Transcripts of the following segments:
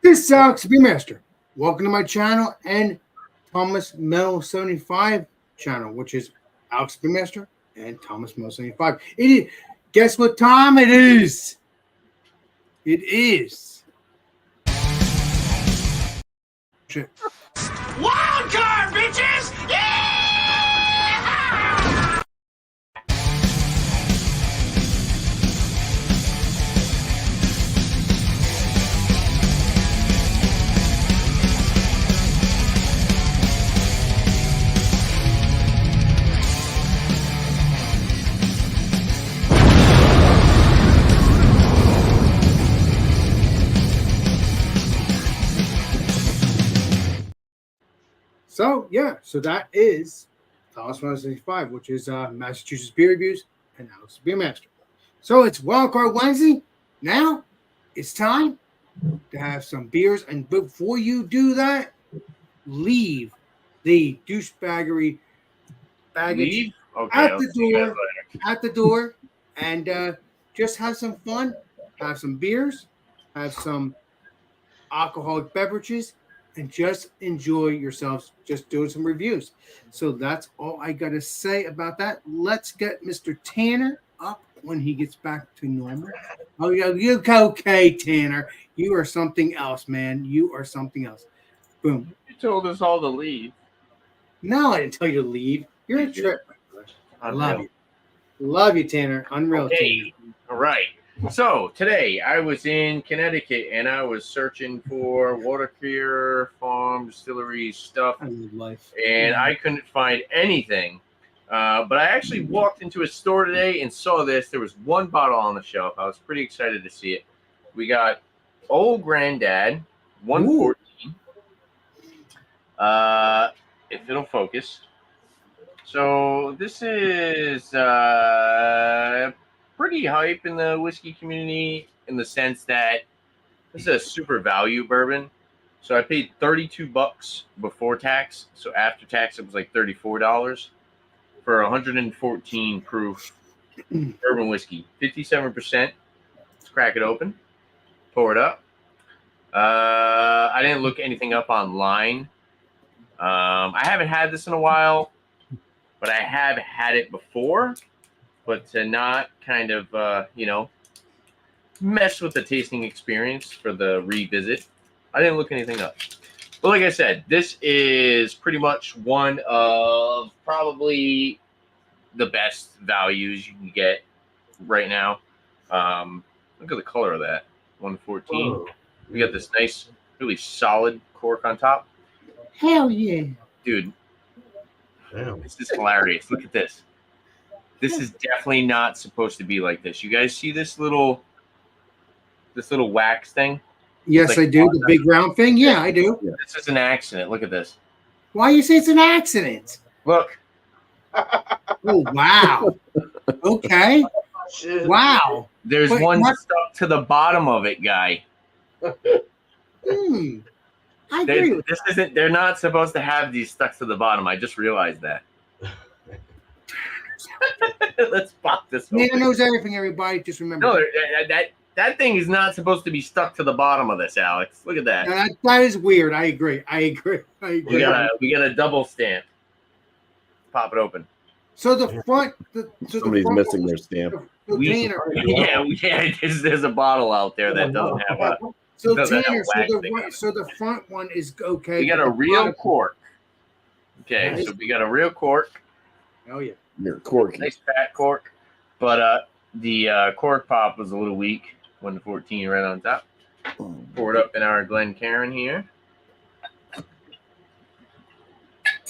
This is Alex Master. Welcome to my channel and Thomas Metal 75 channel, which is Alex Master and Thomas Metal 75. Guess what time it is? It is WildCard, bitches! Yeah! So that is Thomas Metal 75, which is Massachusetts Beer Reviews and Alex Beer Master. So it's WildCard Wednesday. Now it's time to have some beers, and before you do that, leave the douchebaggery baggage at the door, and just have some fun, have some beers, have some alcoholic beverages, and just enjoy yourselves just doing some reviews. So that's all I got to say about that. Let's get Mr. Tanner up when he gets back to normal. Oh, yeah, you okay, Tanner. You are something else, man. You are something else. Boom. You told us all to leave. No, I didn't tell you to leave. You're a trip. I love you. Love you, Tanner. Unreal, okay. Tanner. All right. So today I was in Connecticut and I was searching for water cure farm distillery stuff, I live life. and I couldn't find anything. But I actually walked into a store today and saw this. There was one bottle on the shelf. I was pretty excited to see it. We got Old Granddad 114. If it'll focus. So this is pretty hype in the whiskey community in the sense that this is a super value bourbon. So I paid $32 before tax. So after tax, it was like $34 for 114 proof bourbon whiskey, 57%. Let's crack it open, pour it up. I didn't look anything up online. I haven't had this in a while, but I have had it before. But to not kind of, mess with the tasting experience for the revisit, I didn't look anything up. But like I said, this is pretty much one of probably the best values you can get right now. Look at the color of that, 114. Oh. We got this nice, really solid cork on top. Hell yeah. Dude, this is hilarious. Look at this. This is definitely not supposed to be like this. You guys see this little wax thing? Yes, like, I do. The big round thing? Yeah, I do. This is an accident. Look at this. Why you say it's an accident? Look. Oh, wow. Okay. Wow. There's one stuck to the bottom of it, guy. I agree with that. They're not supposed to have these stuck to the bottom. I just realized that. Let's pop this one. Nana knows everything, everybody. Just remember. No, that thing is not supposed to be stuck to the bottom of this, Alex. Look at that. That is weird. I agree. We got a double stamp. Pop it open. So the front. Somebody's missing their stamp. There's a bottle out there that doesn't have a. So Tanner, so the front one is okay. We got a real cork. Okay, so we got a real cork. Oh yeah. You're corky. Nice fat cork, but the cork pop was a little weak. 114 right on top. Pour it up in our Glencairn here.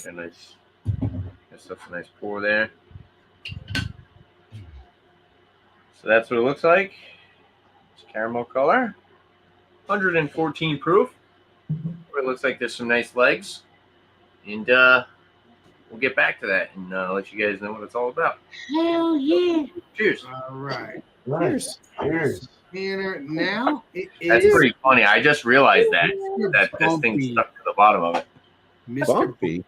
And nice. That's a nice pour there. So that's what it looks like. It's caramel color. 114 proof. It looks like there's some nice legs, and we'll get back to that and let you guys know what it's all about. Hell yeah! Cheers! All right. Cheers. Tanner, now that's pretty funny. I just realized that this thing's stuck to the bottom of it. Mr. Bumpy.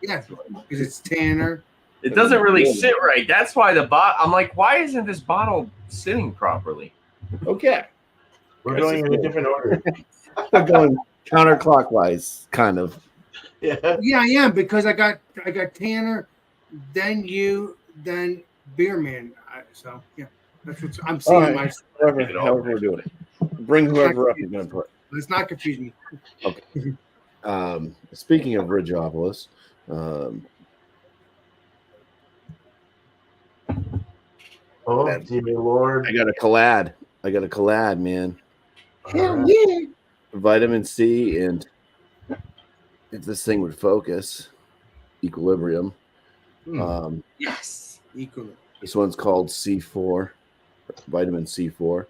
Yeah, because it's Tanner. It doesn't really sit right. That's why I'm like, why isn't this bottle sitting properly? Okay. We're going in a different order. We're going counterclockwise, kind of. Yeah. Yeah, I am because I got Tanner, then you, then Beerman. So yeah, that's what I'm seeing. All right. However we're doing it. Bring whoever up you're going to put. Let's not confuse me. Okay. Speaking of Ridgeopolis, Oh, dear Lord. I got a collad, man. Hell yeah! Vitamin C, and if this thing would focus, Equilibrium. Yes, equally. This one's called C4, vitamin C4.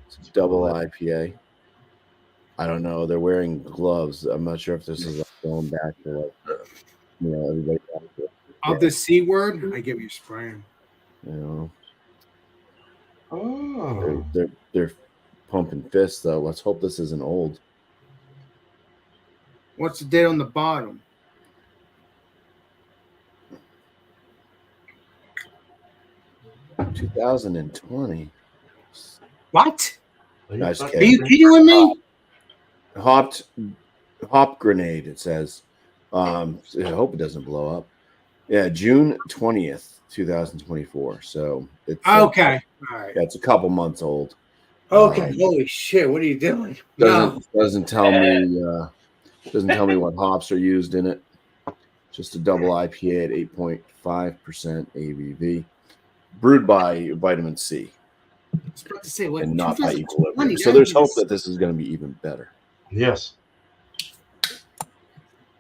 It's a double IPA. I don't know. They're wearing gloves. I'm not sure if this is going back to everybody. Of the C word, I give you spraying. Oh. They're pumping fists though. Let's hope this isn't old. What's the date on the bottom? – 2020. What? Nice Are kid. you kidding with me? Hop grenade. It says. I hope it doesn't blow up. Yeah, June 20th, 2024. So it's Okay. All right. Yeah, it's a couple months old. Okay. Holy shit! What are you doing? Doesn't tell me what hops are used in it. Just a double IPA at 8.5% ABV, brewed by Vitamin C. I was about to say what, and not by 2020, Equilibrium. So there's hope that this is going to be even better. Yes.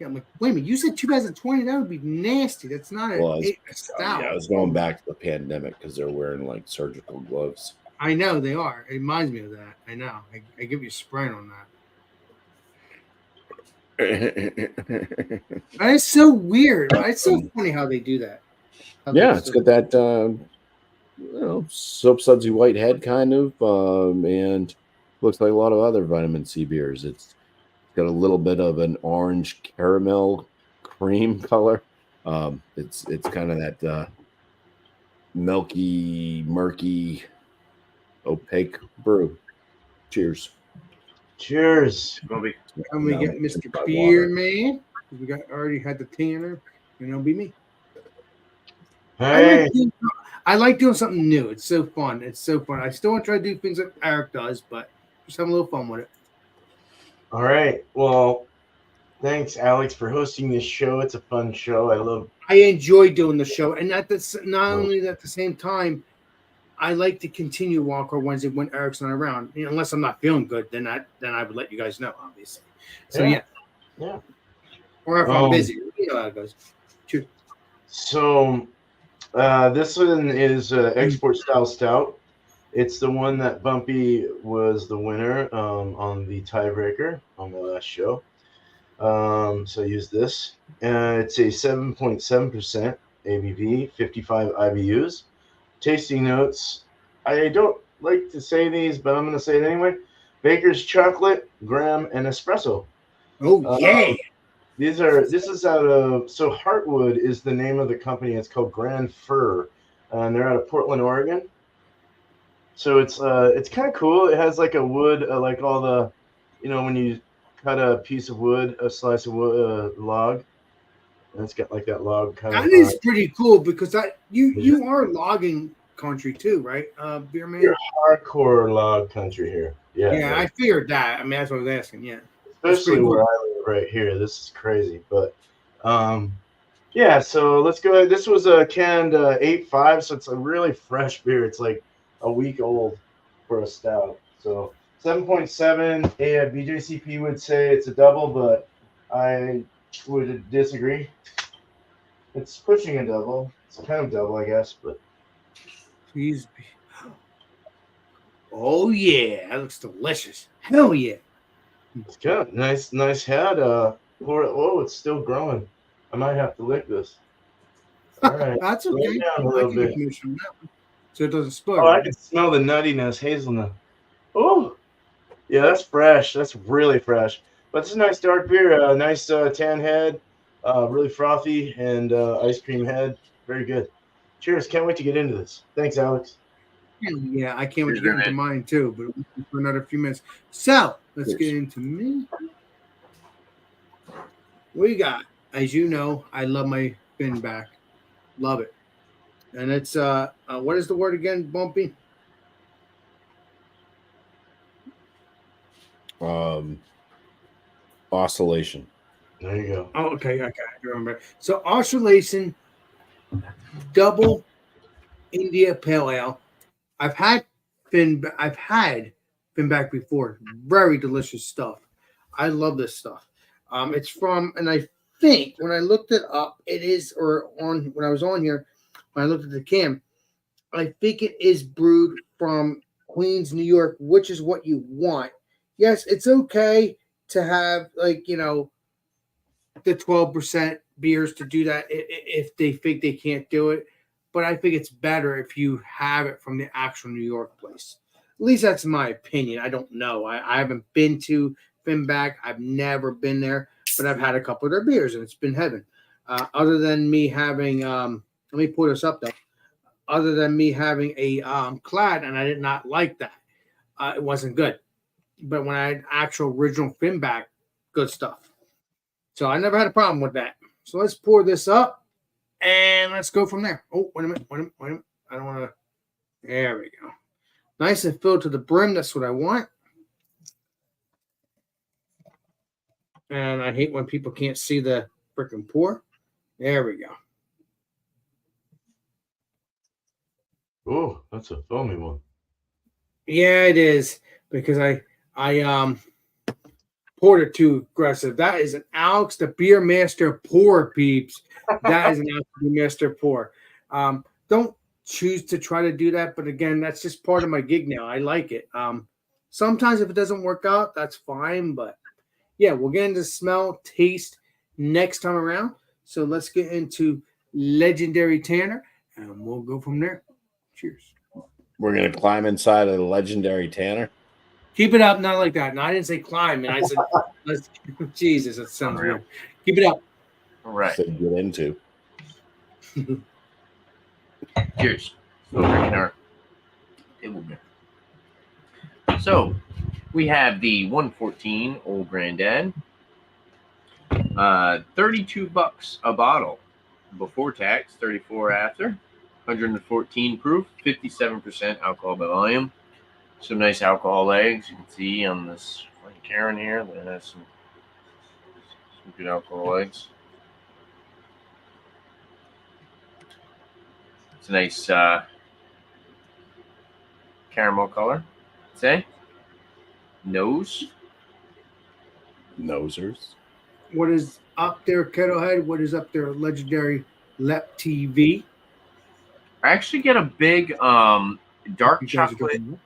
Yeah, I'm like, wait a minute. You said 2020. That would be nasty. That's not a stout. I was going back to the pandemic because they're wearing like surgical gloves. I know they are. It reminds me of that. I know. I give you a spraying on that. That is so weird. It's so funny how they do that. It's got that soap sudsy white head kind of, and looks like a lot of other vitamin C beers. It's got a little bit of an orange caramel cream color. It's kind of that milky, murky, opaque brew. Cheers. Cheers. And we get Mr. Beer Man. We already had the Tanner, and it'll be me. Hey. I like doing something new. It's so fun. I still want to try to do things that Eric does, but just having a little fun with it. All right. Well, thanks, Alex, for hosting this show. It's a fun show. I enjoy doing the show, and not only at the same time, I like to continue WildCard Wednesday when Eric's not around. Unless I'm not feeling good, then I would let you guys know, obviously. So yeah. Or if I'm busy, you know how it goes. Cheers. So this one is Export Style Stout. It's the one that Bumpy was the winner on the tiebreaker on the last show. So use this. It's a 7.7% ABV, 55 IBUs. Tasting notes. I don't like to say these, but I'm going to say it anyway. Baker's chocolate, graham, and espresso. Oh, yeah. This is out of, so Heartwood is the name of the company. It's called Grand Fir, and they're out of Portland, Oregon. So it's kind of cool. It has like a wood, like all the, when you cut a piece of wood, a slice of wood, log, and it's got like that log kind of. That is pretty cool because you are logging country too, right, Beer Man? You're hardcore log country here. Yeah. Yeah, I figured that. I mean, that's what I was asking. Yeah. Especially where I live right here. This is crazy. But, yeah, so let's go ahead. This was a canned 8.5, so it's a really fresh beer. It's like a week old for a stout. So 7.7. BJCP would say it's a double, but I would disagree. It's pushing a double. It's kind of double, I guess, but. Please be. Oh, yeah. That looks delicious. Hell yeah. It's got nice head. It's still growing. I might have to lick this. All right. That's okay. Down a little bit. So it doesn't spoil. Oh, I can smell the nuttiness, hazelnut. Oh, yeah, that's fresh. That's really fresh. But it's a nice dark beer. Nice tan head, really frothy, and ice cream head. Very good. Cheers. Can't wait to get into this. Thanks, Alex. Yeah, I can't wait to Cheers, get into man. mine too, but for another few minutes. So let's Cheers. get into me. We got, as you know, I love my fin back. Love it. And it's what is the word again, Bumpy? Oscillation. There you go. Oh, okay, I remember. So oscillation double India Pale Ale. I've had Finback before. Very delicious stuff. I love this stuff. It's from, and I think when I looked it up, it is, or on when I was on here, when I looked at the can, I think it is brewed from Queens, New York, which is what you want. Yes, it's okay to have the 12% beers to do that if they think they can't do it. But I think it's better if you have it from the actual New York place. At least that's my opinion. I don't know. I haven't been to Finback. I've never been there, but I've had a couple of their beers and it's been heaven. Other than me having, let me pull this up though. Other than me having a clad, and I did not like that. It wasn't good. But when I had actual original Finback, good stuff. So I never had a problem with that. So let's pour this up and let's go from there. Oh, wait a minute. I don't want to. There we go. Nice and filled to the brim. That's what I want. And I hate when people can't see the freaking pour. There we go. Oh, that's a foamy one. Yeah, it is because I poured it too aggressive. That is an Alex the Beer Master pour, peeps. That is an Alex the Beer Master pour. Don't choose to try to do that, but again, that's just part of my gig now. I like it. Sometimes if it doesn't work out, that's fine. But yeah, we'll get into smell, taste next time around. So let's get into Legendary Tanner, and we'll go from there. Cheers. We're gonna climb inside of the legendary Tanner. Keep it up, not like that. No, I didn't say climb, and I said, let's, Jesus, that sounds Unreal. weird. Keep it up. All right. To get into. Cheers. Still drinking our table beer. So we have the 114 Old Granddad. $32 a bottle before tax, 34 after. 114 proof, 57% alcohol by volume. Some nice alcohol legs. You can see on this Karen here that has some good alcohol legs. It's a nice caramel color. Say nose. Nosers. What is up there, Kettlehead? What is up there, Legendary Lep TV? I actually get a big dark You guys are chocolate doing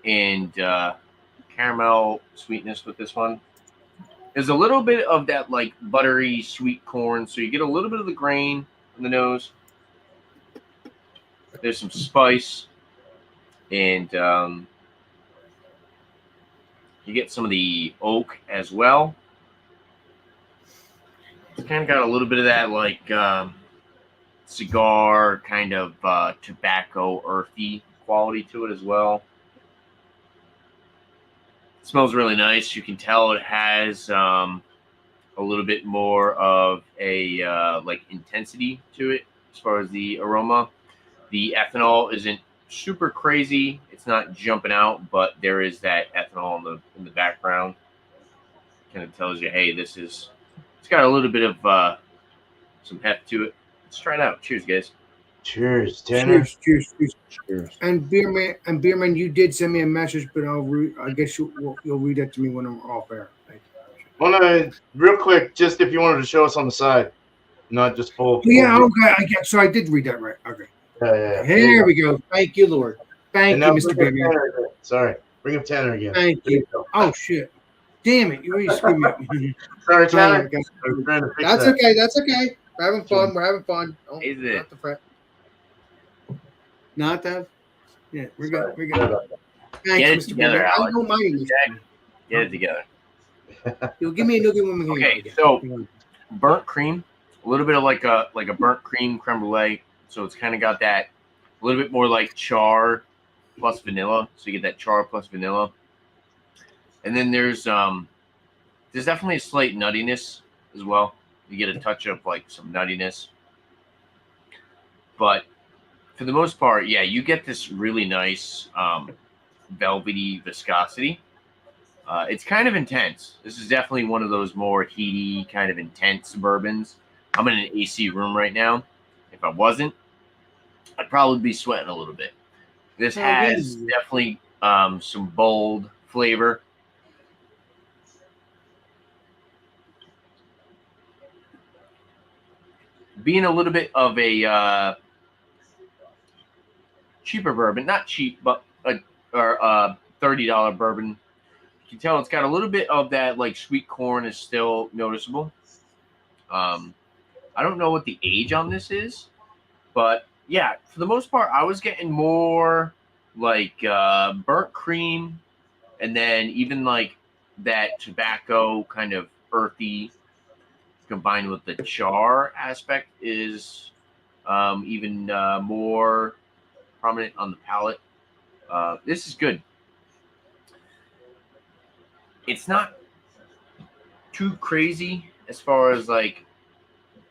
and caramel sweetness with this one. There's a little bit of that like buttery sweet corn, so you get a little bit of the grain in the nose. There's some spice, and you get some of the oak as well. It's kind of got a little bit of that like cigar kind of tobacco earthy quality to it as well. It smells really nice. You can tell it has a little bit more of a like intensity to it as far as the aroma. The ethanol isn't super crazy. It's not jumping out, but there is that ethanol in the background. Kind of tells you, hey, this is. It's got a little bit of some heft to it. Let's try it out. Cheers, guys. Cheers, Tanner. Cheers. Cheers. And Beerman, you did send me a message, but I guess you'll read that to me when I'm off air. Thank you. Real quick, just if you wanted to show us on the side, not just full. Yeah, okay. So I did read that right. Okay. Yeah. Here we go. Thank you, Lord. Thank you, Mr. Bring up Beerman. Tanner again. Sorry, bring up Tanner again. Thank There you. go. Oh shit! Damn it! You already screwed me up. Sorry, Tanner. Okay. I'm trying to fix That's that. okay. That's okay. We're having fun. We're having fun. Don't, Is it? Not the fret. Not that. Yeah, we're good. Sorry. We're good. Get it Thanks, Mr. together, Beerman. I Alex. don't mind this. Get it together. You'll give me a noogie when we Okay, so burnt cream, a little bit of like a burnt cream creme brulee. So it's kind of got that a little bit more like char plus vanilla, so you get that char plus vanilla. And then there's definitely a slight nuttiness as well. You get a touch of like some nuttiness, but for the most part, yeah, you get this really nice velvety viscosity. It's kind of intense. This is definitely one of those more heaty, kind of intense bourbons. I'm in an AC room right now. If I wasn't, I'd probably be sweating a little bit. This has definitely some bold flavor. Being a little bit of a cheaper bourbon, not cheap, but $30 bourbon. You can tell it's got a little bit of that like sweet corn is still noticeable. I don't know what the age on this is, but yeah, for the most part, I was getting more like burnt cream, and then even like that tobacco kind of earthy combined with the char aspect is even more prominent on the palate. This is good. It's not too crazy as far as like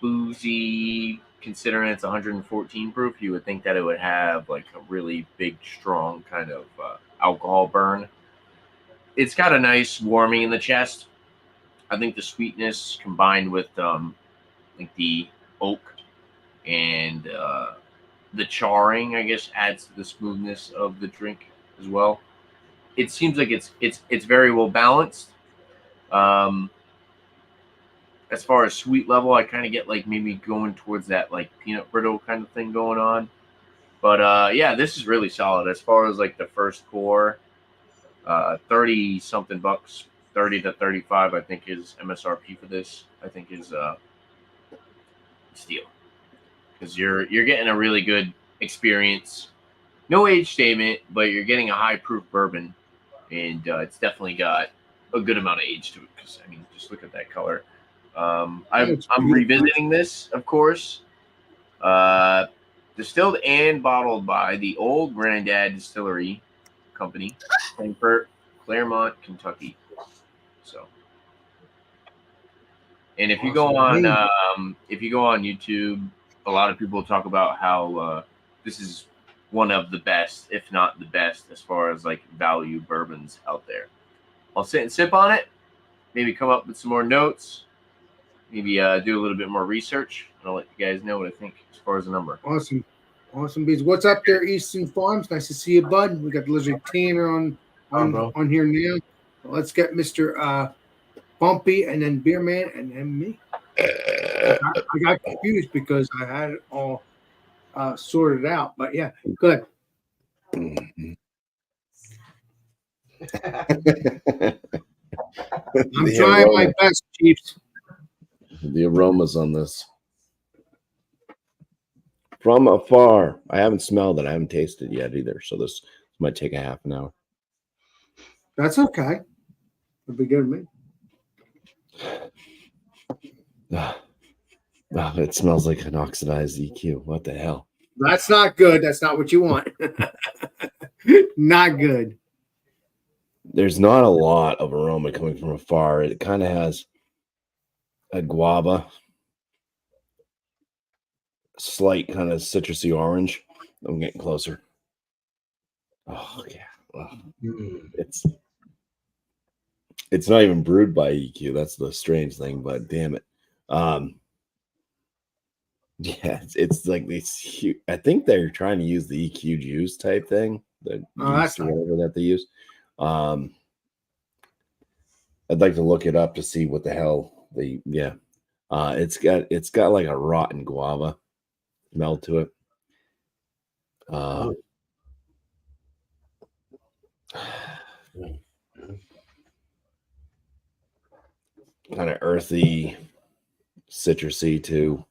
boozy, considering it's 114 proof. You would think that it would have like a really big, strong kind of alcohol burn. It's got a nice warming in the chest. I think the sweetness combined with like the oak and the charring, I guess, adds to the smoothness of the drink as well. It seems like it's very well balanced. Um, as far as sweet level, I kind of get like maybe going towards that like peanut brittle kind of thing going on. But yeah, this is really solid as far as like the first pour. 30 something bucks, 30 to 35, I think is MSRP for this. I think is steal because you're getting a really good experience. No age statement, but you're getting a high proof bourbon, and it's definitely got a good amount of age to it. Because I mean, just look at that color. I'm revisiting this, of course. Distilled and bottled by the Old Grandad Distillery Company, Frankfort, Claremont, Kentucky. So, and if you go on YouTube, a lot of people talk about how this is one of the best, if not the best, as far as like value bourbons out there. I'll sit and sip on it, maybe come up with some more notes, maybe do a little bit more research, and I'll let you guys know what I think as far as the number. Awesome beats. What's up there, Easton Farms? Nice to see you, bud. We got the Lizard Tanner on here now. Let's get Mr. Bumpy and then Beer Man and then me. I got confused because I had it all sorted out, but yeah, good. I'm trying my best, Chiefs. The aromas on this. From afar. I haven't smelled it. I haven't tasted it yet either. So this might take a half an hour. That's okay. It'll be good with me. It smells like an oxidized EQ. What the hell? That's not good. That's not what you want. Not good. There's not a lot of aroma coming from afar. It kind of has a guava, slight kind of citrusy orange. I'm getting closer. Oh yeah. It's not even brewed by EQ. That's the strange thing, but damn it. Yeah, it's like this huge. I think they're trying to use the EQ juice type thing, That's whatever that they use. I'd like to look it up to see what the hell it's got like a rotten guava smell to it. Kind of earthy, citrusy too.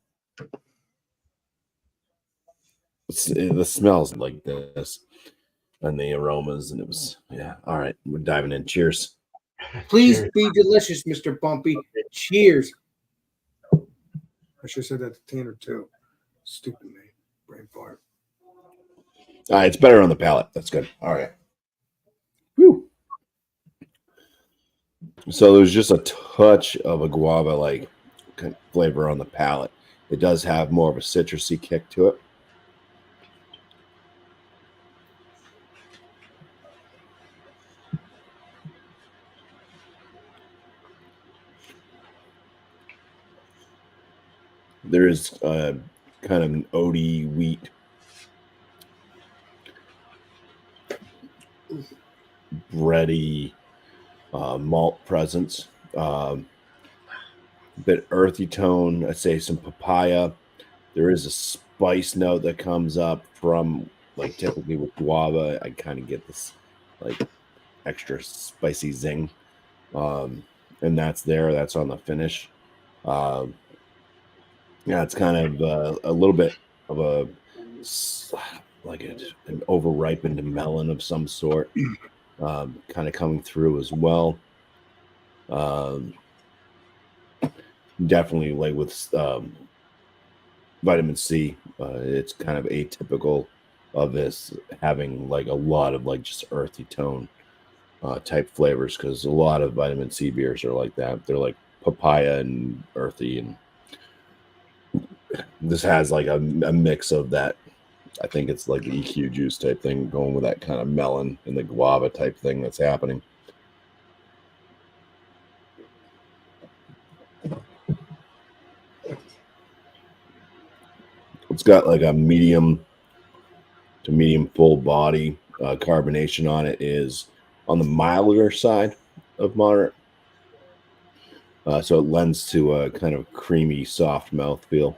The smells like this and the aromas, and it was all right, we're diving in. Cheers. Please be delicious, Mr. Bumpy. Cheers. I should have said that to Tanner too. Stupid man. Brain fart. It's better on the palate. That's good. All right. Whew. So there's just a touch of a guava-like flavor on the palate. It does have more of a citrusy kick to it. There is kind of an oaty wheat bready malt presence. Bit earthy tone. I'd say some papaya. There is a spice note that comes up from, like, typically with guava. I kind of get this like extra spicy zing, and that's there. That's on the finish. Yeah, it's kind of a little bit of a like an overripened melon of some sort, kind of coming through as well. Definitely, like with vitamin C, it's kind of atypical of this having like a lot of like just earthy tone type flavors, because a lot of vitamin C beers are like that. They're like papaya and earthy, and this has like a mix of that. I think it's like the EQ juice type thing going with that kind of melon and the guava type thing that's happening. It's got like a medium to medium full body. Carbonation on it is on the milder side of moderate. So it lends to a kind of creamy, soft mouthfeel.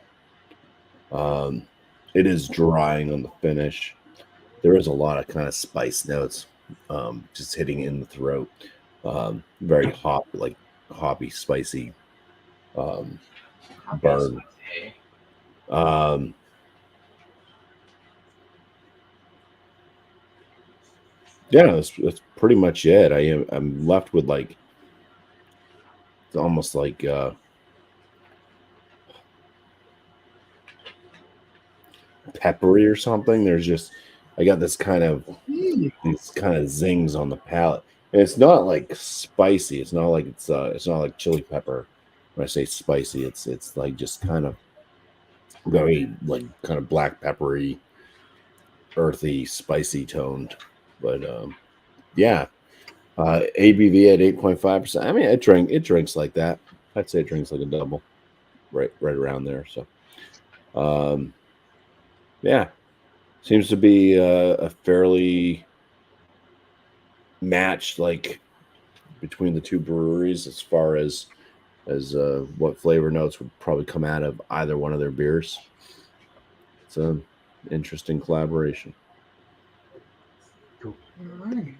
It is drying on the finish. There is a lot of kind of spice notes just hitting in the throat. Very hot, like hoppy, spicy burn. Yeah, that's pretty much it. I'm left with like, it's almost like peppery or something. There's just, I got this kind of these kind of zings on the palate, and it's not like spicy. It's not like it's not like chili pepper. When I say spicy, it's like just kind of very like kind of black peppery, earthy, spicy toned. But yeah, ABV at 8.5%. I mean, it drinks like that. I'd say it drinks like a double, right around there. So, yeah, seems to be a fairly matched, like, between the two breweries as far as what flavor notes would probably come out of either one of their beers. It's an interesting collaboration. Cool. All right.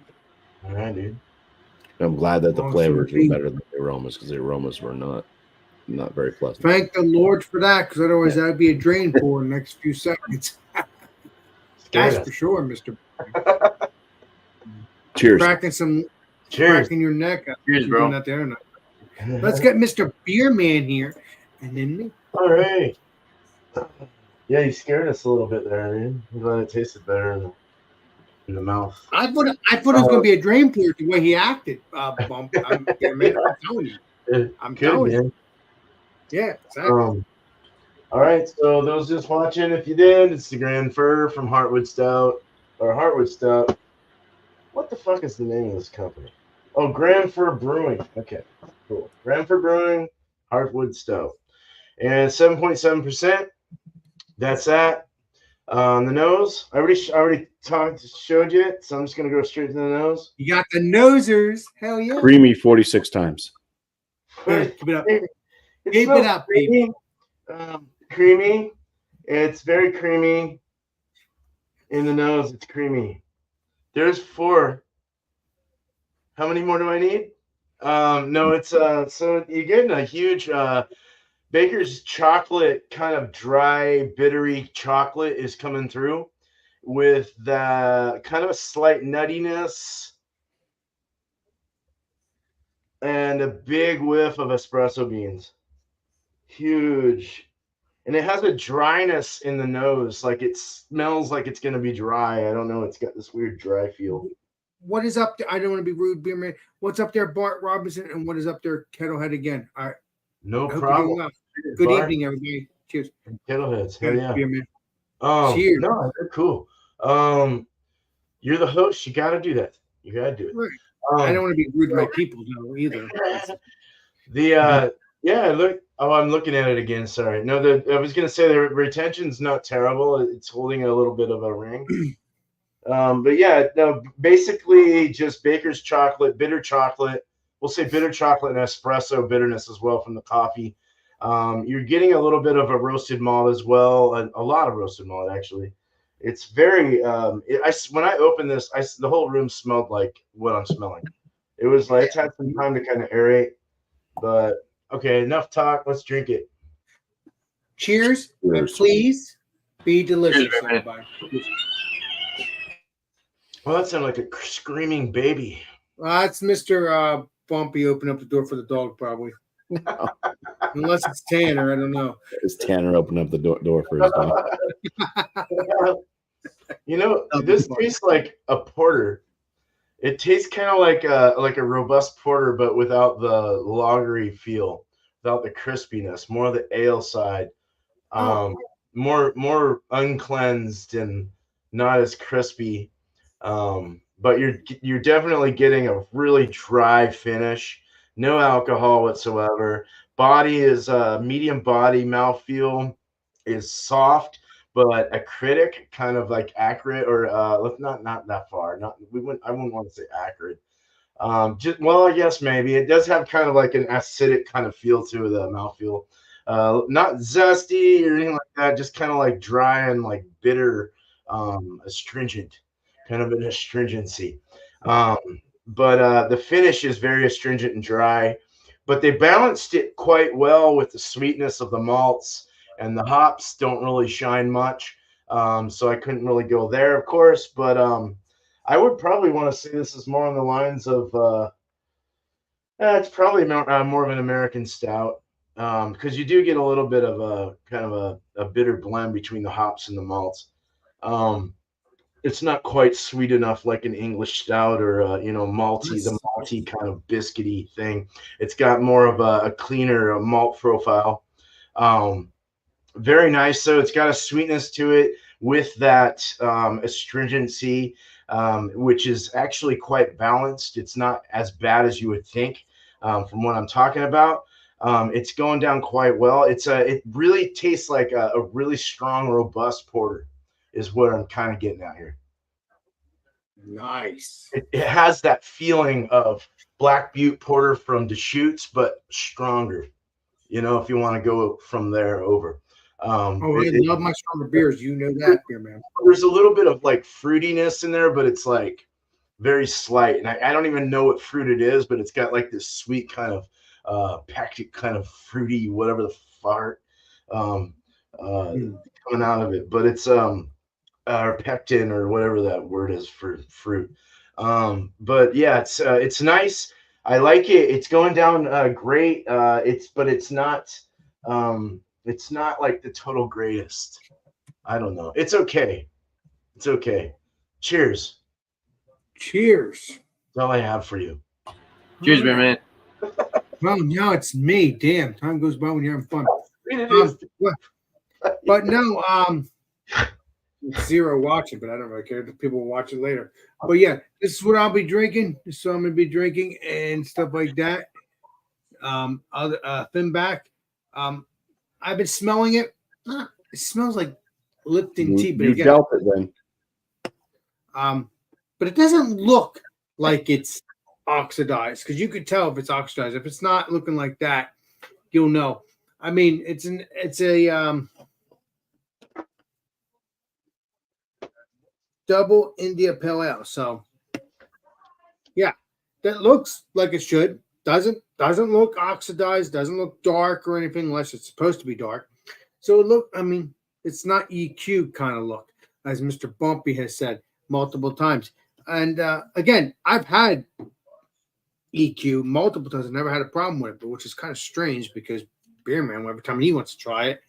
All right, dude. I'm glad that the Awesome. flavors were better than the aromas, because the aromas were not very pleasant. Thank the Lord for that, because otherwise that would be a drain pour in the next few seconds. That's for sure, Mr. Cheers. Cracking your neck. Cheers, bro. Doing that the other night. Let's get Mr. Beer Man here, and then me. All right. Yeah, you scared us a little bit there, man. I'm glad it tasted better in the mouth. I thought it was going to be a drain pour the way he acted. Bump. I'm telling you. I'm telling you. Yeah, exactly. All right, so those just watching, if you did, it's the Grand Fur from Heartwood Stout. What the fuck is the name of this company? Oh, Grand Fur Brewing. Okay, cool. Grand Fur Brewing, Heartwood Stout. And 7.7%. That's that. On the nose, I already showed you it, so I'm just going to go straight to the nose. You got the nosers. Hell yeah. Creamy 46 times. Keep it up. Keep it up, baby. Creamy. It's very creamy. In the nose, it's creamy. There's 4. How many more do I need? No, it's so you're getting a huge Baker's chocolate, kind of dry, bittery chocolate is coming through with the kind of a slight nuttiness and a big whiff of espresso beans. Huge and it has a dryness in the nose. Like it smells like it's gonna be dry. I don't know. It's got this weird dry feel. What is up there? I don't want to be rude, beer man. What's up there, Bart Robinson, and what is up there, Kettlehead again? All right. No I hope you're problem. doing well. Good Bart. evening, everybody. Cheers. Kettleheads. Hell yeah. Beer man. Cheers. No, they're cool. You're the host. You got to do that. You got to do it. Right. I don't want to be rude to my people though either. Yeah, look. Oh, I'm looking at it again. Sorry. No, I was gonna say the retention's not terrible. It's holding a little bit of a ring. But yeah, no, basically just Baker's chocolate, bitter chocolate. We'll say bitter chocolate and espresso bitterness as well from the coffee. You're getting a little bit of a roasted malt as well, a lot of roasted malt actually. It's very. When I opened this, the whole room smelled like what I'm smelling. It was like it's had some time to kind of aerate, but okay, enough talk. Let's drink it. Cheers, and please be delicious, Cheers, everybody. Well, that sounded like a screaming baby. That's Mr. Bumpy opening up the door for the dog, probably. Unless it's Tanner, I don't know. Is Tanner open up the door for his dog? You know, this tastes like a porter. It tastes kind of like a robust porter, but without the lagery feel, without the crispiness, more of the ale side, more uncleansed and not as crispy. But you're definitely getting a really dry finish, no alcohol whatsoever. Body is medium body, mouthfeel is soft, but acidic, kind of like acrid, or not that far. I wouldn't want to say acrid. I guess maybe it does have kind of like an acidic kind of feel to the mouthfeel. Not zesty or anything like that, just kind of like dry and like bitter, astringent, kind of an astringency. But the finish is very astringent and dry, but they balanced it quite well with the sweetness of the malts, and the hops don't really shine much. So I couldn't really go there, of course, but I would probably want to say this is more on the lines of it's probably more of an American stout, because you do get a little bit of a kind of a bitter blend between the hops and the malts. It's not quite sweet enough like an English stout or the malty kind of biscuity thing. It's got more of a cleaner malt profile. Very nice. So it's got a sweetness to it with that astringency, which is actually quite balanced. It's not as bad as you would think from what I'm talking about. It's going down quite well. It really tastes like a really strong, robust porter is what I'm kind of getting at here. Nice. It has that feeling of Black Butte Porter from Deschutes, but stronger, if you want to go from there over. I love my stronger beers. You know that, beer man. There's a little bit of like fruitiness in there, but it's like very slight. And I don't even know what fruit it is, but it's got like this sweet kind of pactic kind of fruity, whatever the fart coming out of it. But it's or pectin or whatever that word is for fruit. But yeah, it's nice. I like it. It's going down great. It's not like the total greatest. I don't know. It's okay. It's okay. Cheers. Cheers. That's all I have for you. Cheers, beer man. Well, now it's me. Damn, time goes by when you're having fun. But no, zero watching, but I don't really care. The people will watch it later. But yeah, this is what I'll be drinking. This is what I'm gonna be drinking and stuff like that. Finback. I've been smelling it. It smells like Lipton tea, but you again, dealt it then. but it doesn't look like it's oxidized, because you could tell if it's oxidized. If it's not looking like that, you'll know. I mean, it's a double India Pale Ale. So yeah, that looks like it should. Doesn't look oxidized, doesn't look dark or anything, unless it's supposed to be dark. So it's not EQ kind of look, as Mr. Bumpy has said multiple times. And again, I've had EQ multiple times. I never had a problem with it, but which is kind of strange because Beer Man, every time he wants to try it,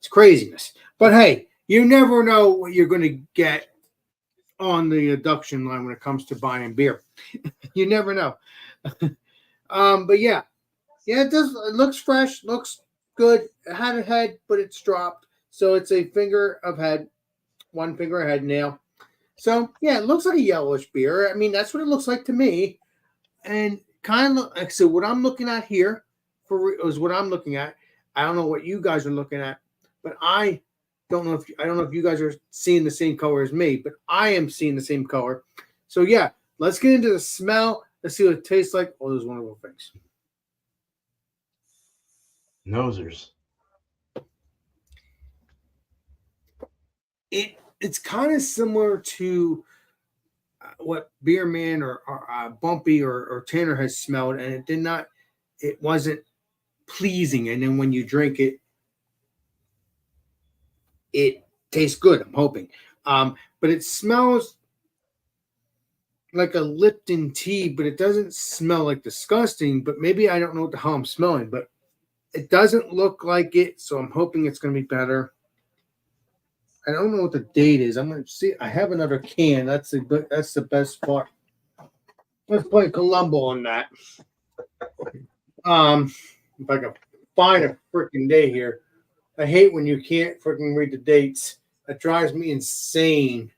It's craziness. But hey, you never know what you're going to get on the deduction line when it comes to buying beer. You never know. But yeah, it does. It looks fresh, looks good. It had a head, but it's dropped, so it's a finger of head, one finger of head nail. So yeah, it looks like a yellowish beer. I mean, that's what it looks like to me, and kind of like so. What I'm looking at here is what I'm looking at. I don't know what you guys are looking at, but I don't know if you guys are seeing the same color as me, but I am seeing the same color. So yeah, let's get into the smell. Let's see what it tastes like. All those wonderful things. Nosers. It's kind of similar to what Beerman or Bumpy or Tanner has smelled, and it wasn't pleasing. And then when you drink it, it tastes good. I'm hoping, but it smells like a Lipton tea, but it doesn't smell like disgusting. But maybe I don't know what the hell I'm smelling, but it doesn't look like it. So I'm hoping it's going to be better. I don't know what the date is. I'm going to see. I have another can. That's the best part. Let's play Columbo on that. If I can find a freaking day here. I hate when you can't freaking read the dates. That drives me insane.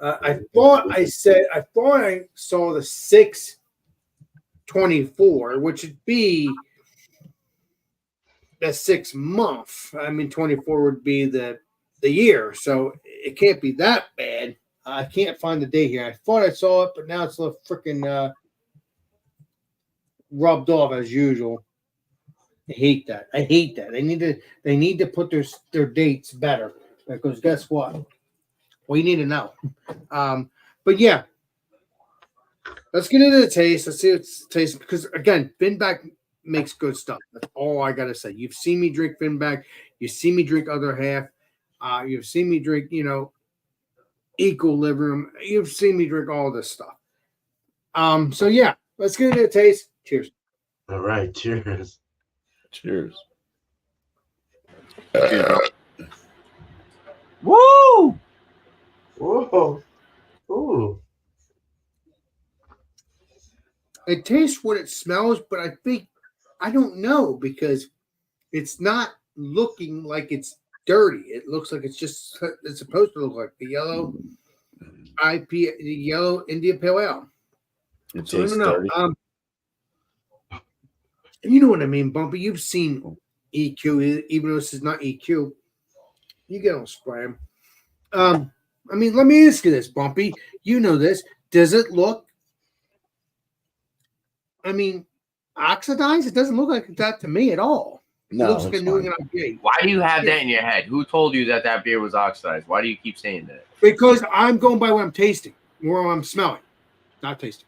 I thought I saw the 6/24, which would be the 6 month. I mean, 24 would be the year, so it can't be that bad. I can't find the date here. I thought I saw it, but now it's a little freaking rubbed off as usual. I hate that. They need to put their dates better, because guess what? We need to know. But yeah, let's get into the taste. Let's see what it tastes, because again, Finback makes good stuff. That's all I gotta say. You've seen me drink Finback. You've seen me drink other half. You've seen me drink, Equilibrium. You've seen me drink all this stuff. So yeah, let's get into the taste. Cheers. All right, cheers. Cheers. Woo! Whoa. Ooh. It tastes what it smells, but I don't know, because it's not looking like it's dirty. It looks like it's supposed to look like the yellow IPA, the yellow India Pale Ale. It So I tastes don't know. dirty. You know what I mean, Bumpy. You've seen EQ, even though this is not EQ. You get on spray 'em. I mean, let me ask you this, Bumpy. You know this. Does it look, oxidized? It doesn't look like that to me at all. No, it looks like it's a New fine. England IPA. Why do you have that in your head? Who told you that beer was oxidized? Why do you keep saying that? Because I'm going by what I'm tasting, or what I'm smelling, not tasting.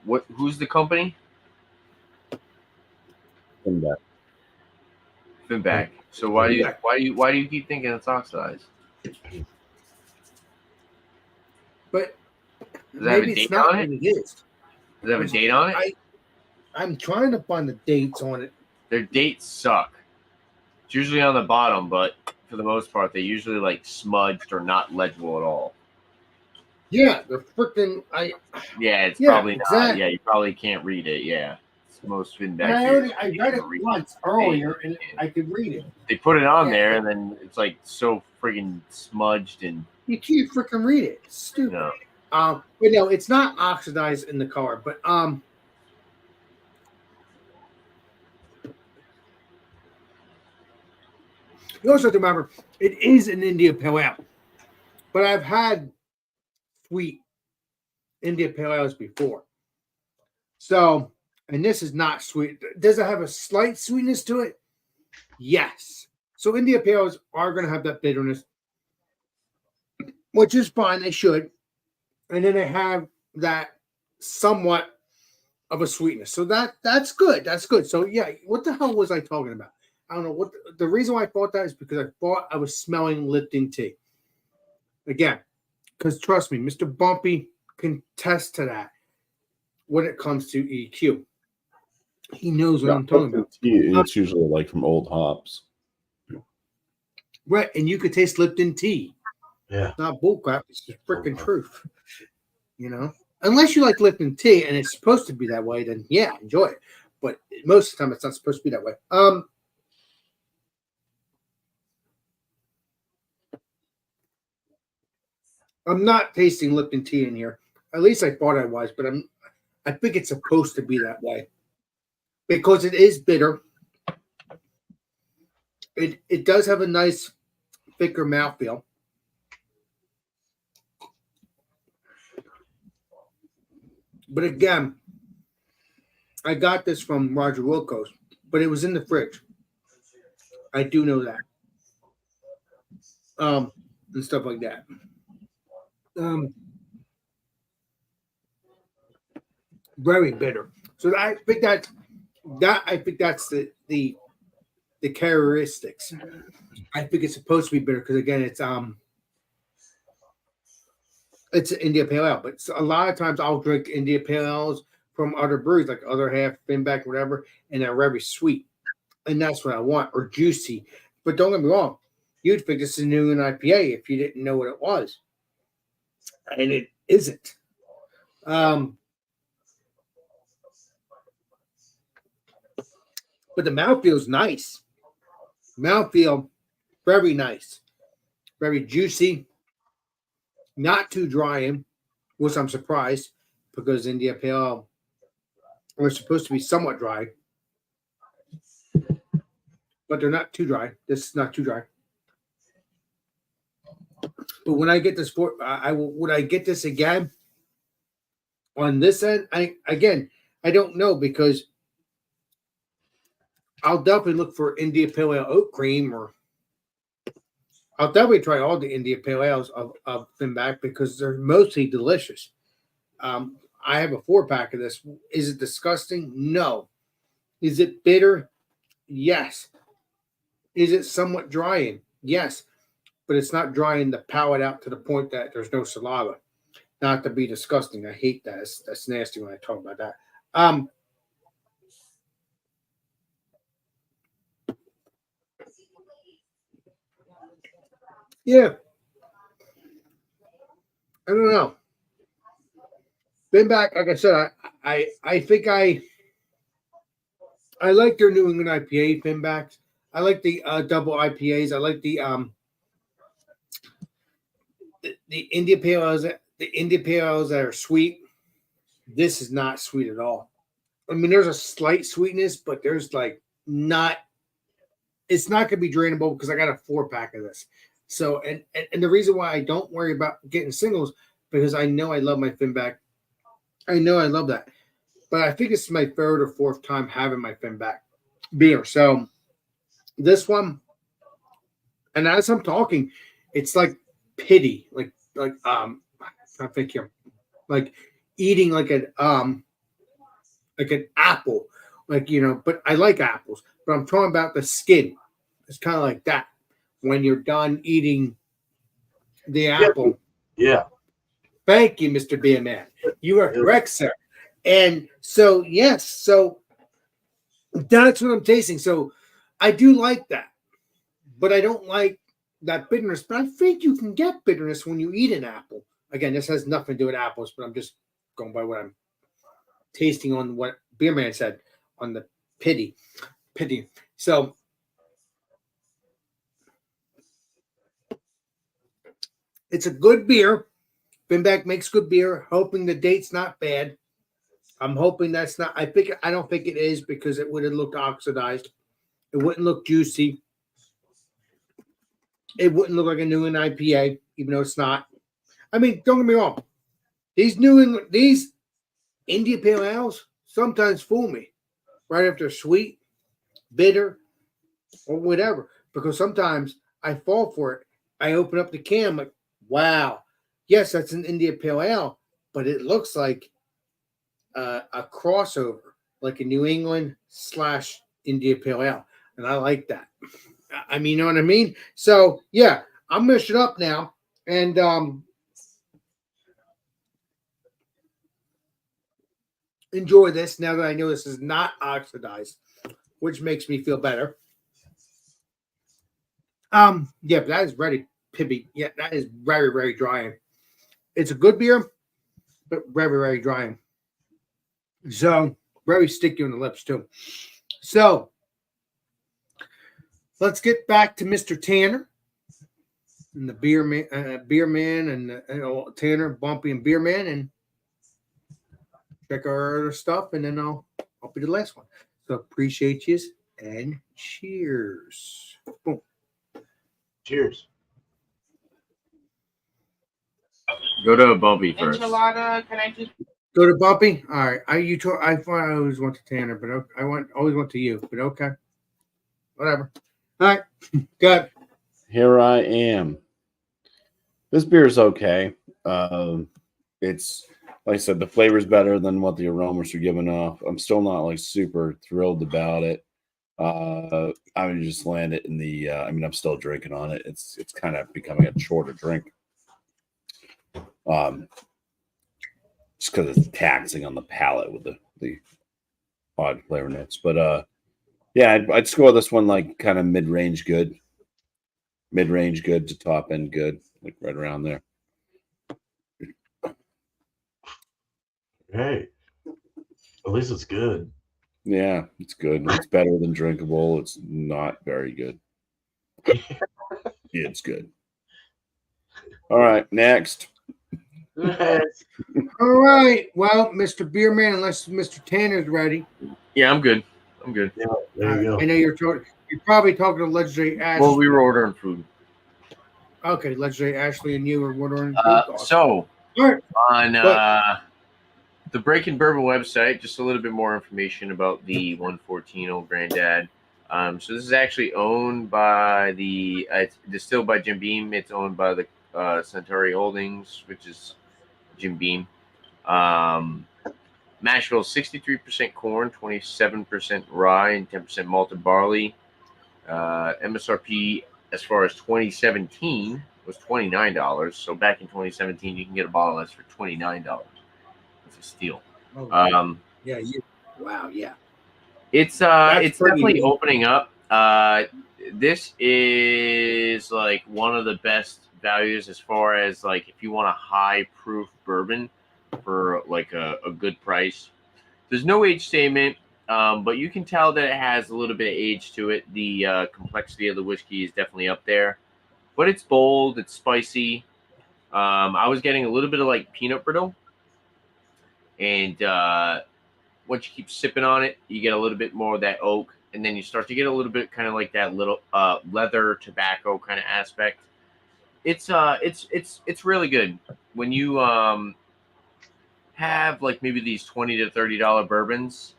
What? Who's the company? Finback. So why do you keep thinking it's oxidized? But Does it have a maybe date it's not on what it? it is. Does it have a date on it? I'm trying to find the dates on it. Their dates suck. It's usually on the bottom, but for the most part, they usually like smudged or not legible at all. Yeah, they're freaking. Yeah, it's Yeah, probably not. exactly. Yeah, you probably can't read it. Yeah, it's most Finback. I read it once earlier, and I could read it. They put it on Yeah. there, and then it's like so friggin' smudged and You can't freaking read it. It's stupid. no. But no, it's not oxidized in the color. But you also have to remember it is an India Pale Ale. But I've had sweet India Pale Ales before. So, and this is not sweet. Does it have a slight sweetness to it? Yes. So India Pale Ales are going to have that bitterness, which is fine. They should. And then they have that somewhat of a sweetness. So that's good. That's good. So yeah, what the hell was I talking about? I don't know what the reason why I thought that is because I thought I was smelling Lipton tea. Again, because trust me, Mr. Bumpy can attest to that when it comes to EQ. He knows what I'm talking about. It's usually like from old hops. Right, and you could taste Lipton tea. Yeah. It's not bullcrap. It's the freaking truth. You know, unless you like Lipton tea and it's supposed to be that way, then yeah, enjoy it. But most of the time, it's not supposed to be that way. I'm not tasting Lipton tea in here. At least I thought I was, but I think it's supposed to be that way because it is bitter. It does have a nice thicker mouthfeel. But again, I got this from Roger Wilco's, but it was in the fridge. I do know that. And stuff like that. Very bitter. So I think that's the characteristics. I think it's supposed to be bitter because again, it's an India Pale Ale. But a lot of times I'll drink India Pale Ales from other breweries, like other half Finback, whatever, and they're very sweet, and that's what I want, or juicy. But don't get me wrong, you'd think this is a New England IPA if you didn't know what it was, and it isn't. But the mouthfeel's nice. Mouthfeel, very nice. Very juicy. Not too dry in, which I'm surprised because India Pale Ale was supposed to be somewhat dry. But they're not too dry. This is not too dry. But when I get this, would I get this again? On this end, I don't know because I'll definitely look for India Pale Ale oat cream, or I'll definitely try all the India Pale Ales of Finback because they're mostly delicious. I have a 4-pack of this. Is it disgusting? No. Is it bitter? Yes. Is it somewhat drying? Yes. But it's not drying the palate out to the point that there's no saliva. Not to be disgusting. I hate that. That's nasty when I talk about that. Yeah. I don't know. Finback, like I said, I think I like their New England IPA Finbacks. I like the double IPAs. I like the India Pale Ales. The India Pale Ales that are sweet. This is not sweet at all. I mean, there's a slight sweetness, but there's like not. It's not going to be drainable because I got a 4-pack of this. So, and the reason why I don't worry about getting singles because I know I love my Finback. I know I love that. But I think it's my 3rd or 4th time having my Finback beer. So, this one, and as I'm talking, it's like pity, like I think here, like eating like an apple, like But I like apples, but I'm talking about the skin. It's kind of like that when you're done eating the apple. Yeah. Thank you, Mr. Beer Man. You are correct, sir. And so yes, so that's what I'm tasting. So I do like that, but I don't like that bitterness. But I think you can get bitterness when you eat an apple. Again, this has nothing to do with apples, but I'm just going by what I'm tasting on what Beer Man said on the pity. So it's a good beer. Finback makes good beer. Hoping the date's not bad. I'm hoping that's not. I don't think it is because it would have looked oxidized. It wouldn't look juicy. It wouldn't look like a New England IPA, even though it's not. I mean, don't get me wrong. These India Pale Ales sometimes fool me, right? If they're sweet, bitter, or whatever. Because sometimes I fall for it. I open up the can, I'm like, wow, yes, that's an India Pale Ale, but it looks like a crossover, like a New England / India Pale Ale. And I like that. I mean, you know what I mean? So, yeah, I'm going to shut up now. And enjoy this now that I know this is not oxidized, which makes me feel better. Yeah, but that is very pibby. Yeah, that is very, very dry. It's a good beer, but very, very dry. So very sticky on the lips too. So let's get back to Mr. Tanner and the beer man, and Tanner, Bumpy, and beer man, and check our other stuff, and then I'll be the last one. So appreciate you and cheers. Boom. Cheers. Go to Bumpy first. Enchilada, can I just Go to Bumpy. All right. I thought I always went to Tanner, but always went to you. But okay, whatever. All right, good. Here I am. This beer is okay. It's like I said, the flavor's better than what the aromas are giving off. I'm still not like super thrilled about it. I would just land it in the. I'm still drinking on it. It's kind of becoming a shorter drink. Just because it's taxing on the palate with the odd flavor notes. But yeah, I'd score this one like kind of mid-range good to top end good, like right around there. Hey, at least it's good. Yeah, it's good. It's better than drinkable. It's not very good. It's good. All right, next. All right. Well, Mr. Beerman, unless Mr. Tanner's ready. Yeah, I'm good. I'm good. Yeah, there you go. I know you're probably talking to Legendary Ashley. Well, we were ordering food. Okay, Legendary Ashley and you were ordering food. So all right. on the Breaking Bourbon website, just a little bit more information about the 114 Old Granddad. So this is actually owned by it's distilled by Jim Beam. It's owned by the Centauri Holdings, which is Jim Beam. Mash bill 63% corn, 27% rye, and 10% malted barley. MSRP as far as 2017 was $29. So back in 2017, you can get a bottle that's for $29. It's a steal. Oh, yeah. Wow. Yeah. It's definitely opening up. This is like one of the best values as far as like if you want a high proof bourbon for like a good price. There's no age statement, but you can tell that it has a little bit of age to it. The complexity of the whiskey is definitely up there, but it's bold, it's spicy. I was getting a little bit of like peanut brittle, and once you keep sipping on it, you get a little bit more of that oak, and then you start to get a little bit kind of like that little leather tobacco kind of aspect. It's really good when you have like maybe these $20 to $30 bourbons,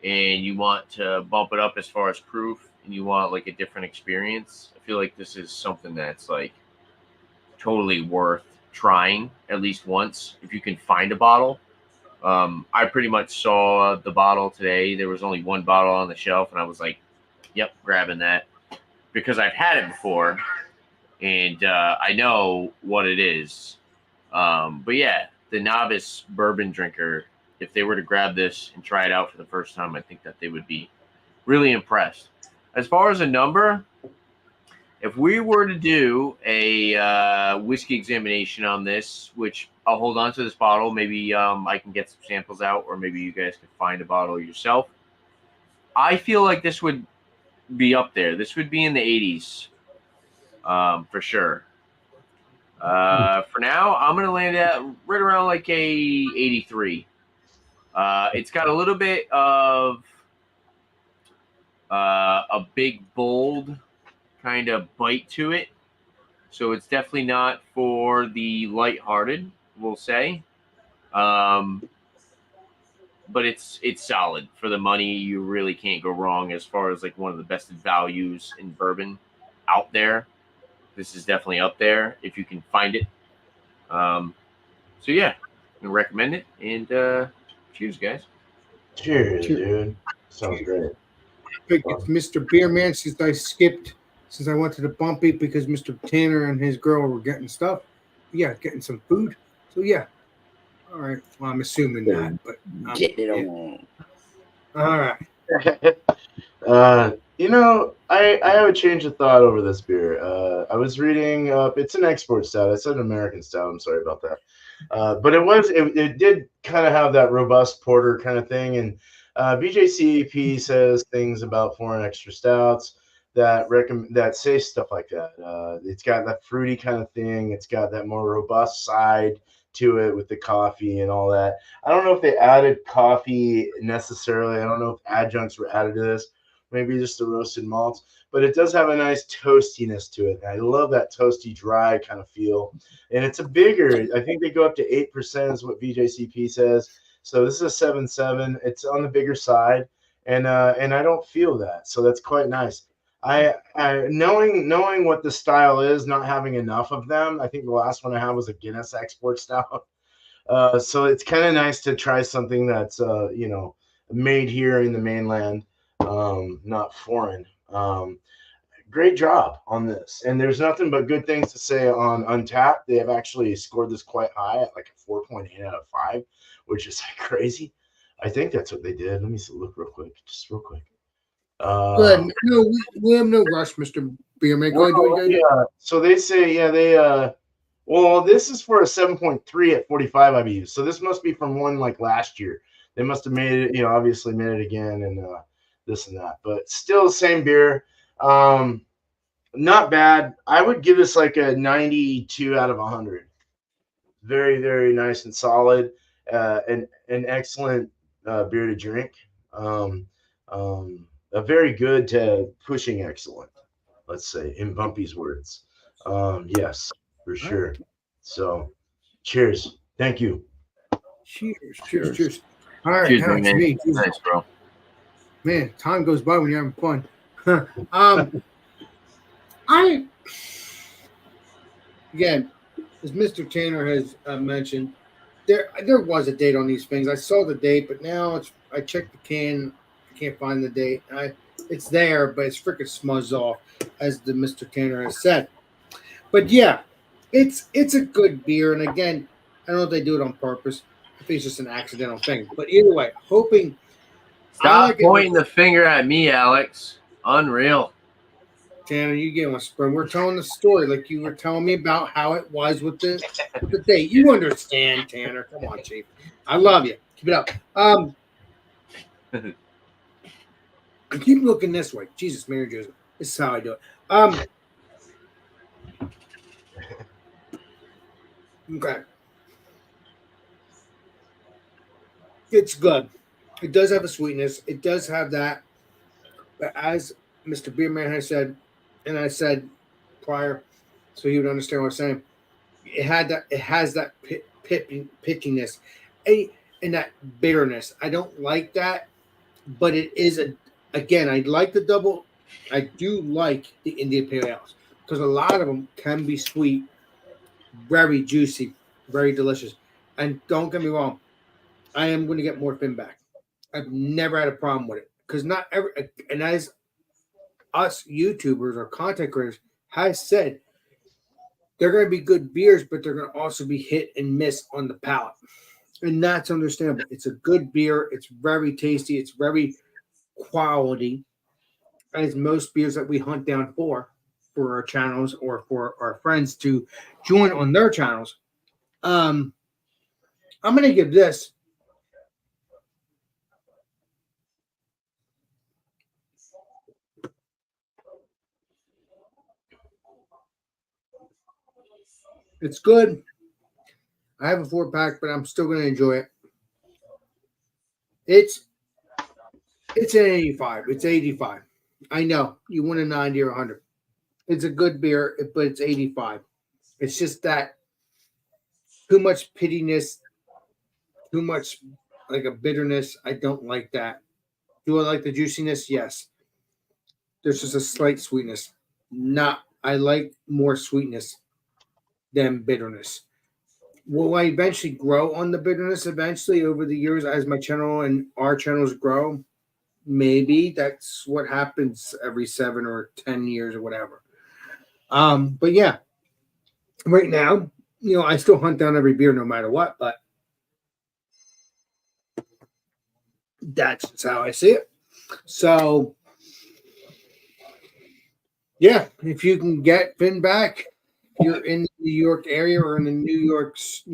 and you want to bump it up as far as proof, and you want like a different experience. I feel like this is something that's like totally worth trying at least once if you can find a bottle. I pretty much saw the bottle today. There was only one bottle on the shelf, and I was like, yep, grabbing that because I've had it before, and I know what it is. But yeah, the novice bourbon drinker, if they were to grab this and try it out for the first time, I think that they would be really impressed. As far as a number, if we were to do a whiskey examination on this, which I'll hold on to this bottle, maybe I can get some samples out, or maybe you guys can find a bottle yourself. I feel like this would be up there. This would be in the 80s for sure. For now, I'm going to land at right around like a 83. It's got a little bit of a big, bold kind of bite to it. So it's definitely not for the lighthearted, we'll say. But it's solid. For the money, you really can't go wrong as far as like one of the best values in bourbon out there. This is definitely up there if you can find it. So yeah, I recommend it, and cheers, guys. Cheers, dude. Sounds great. It's Mr. Beerman since I went to the Bumpy because Mr. Tanner and his girl were getting stuff. Yeah, getting some food. So yeah. All right. Well, I'm assuming not, but get it on. All right. You know, I have a change of thought over this beer. I was reading up. It's an export stout. I said an American stout. I'm sorry about that. But it did kind of have that robust porter kind of thing. And BJCP says things about foreign extra stouts that say stuff like that. It's got that fruity kind of thing. It's got that more robust side to it with the coffee and all that. I don't know if they added coffee necessarily. I don't know if adjuncts were added to this. Maybe just the roasted malts, but it does have a nice toastiness to it. And I love that toasty, dry kind of feel. And it's a bigger. I think they go up to 8% is what BJCP says. So this is a 7.7. It's on the bigger side, and I don't feel that. So that's quite nice. I knowing what the style is, not having enough of them. I think the last one I had was a Guinness export style. So it's kind of nice to try something that's made here in the mainland, not foreign. Great job on this, and there's nothing but good things to say on Untapped. They have actually scored this quite high at like a 4.8 out of 5, which is like crazy. I think that's what they did. Let me look real quick, just real quick. Good. No, we have no rush, Mr. Beerman. Go ahead, do what you gotta do. So they say, well, this is for a 7.3 at 45 IBUs. So this must be from one like last year. They must have made it, obviously made it again and this and that. But still the same beer. Not bad. I would give this like a 92 out of 100. Very, very nice and solid. An excellent beer to drink. A very good to pushing excellent, let's say, in Bumpy's words. Yes, for sure. So, cheers. Thank you. Cheers. All right, Cheers, now it's man. me. Nice, bro. Man, time goes by when you're having fun. Again, as Mr. Tanner has mentioned, there was a date on these things. I saw the date, but now I checked the can. I can't find the date. It's there, but it's freaking smudged off, as the Mr. Tanner has said. But yeah, it's a good beer. And again, I don't know if they do it on purpose. I think it's just an accidental thing. But either way, hoping. Stop pointing the finger at me, Alex. Unreal. Tanner, you get one spring. We're telling the story like you were telling me about how it was with the date. You understand, Tanner. Come on, Chief. I love you. Keep it up. Keep looking this way. Jesus, Mary Joseph. This is how I do it. Okay. It's good. It does have a sweetness. It does have that. But as Mr. Beerman has said, and I said prior, so you would understand what I'm saying, it has that pitchiness and that bitterness. I don't like that, but it is again, I like the double. I do like the India Pale Ales because a lot of them can be sweet, very juicy, very delicious. And don't get me wrong, I am going to get more Fin back. I've never had a problem with it because not every, and as us YouTubers or content creators has said, they're going to be good beers, but they're going to also be hit and miss on the palate. And that's understandable. It's a good beer. It's very tasty. It's very quality, as most beers that we hunt down for our channels or for our friends to join on their channels. I'm going to give this it's good. I have a 4-pack, but I'm still going to enjoy it. It's an 85. It's 85. I know you want a 90 or 100. It's a good beer, but it's 85. It's just that too much pittiness, too much like a bitterness. I don't like that. Do I like the juiciness? Yes. There's just a slight sweetness. I like more sweetness than bitterness. Will I eventually grow on the bitterness eventually over the years as my channel and our channels grow? Maybe that's what happens every 7 or 10 years or whatever. But yeah, right now, I still hunt down every beer no matter what, but that's how I see it. So Yeah, if you can get Finn back, if you're in the New York area or in the New York's,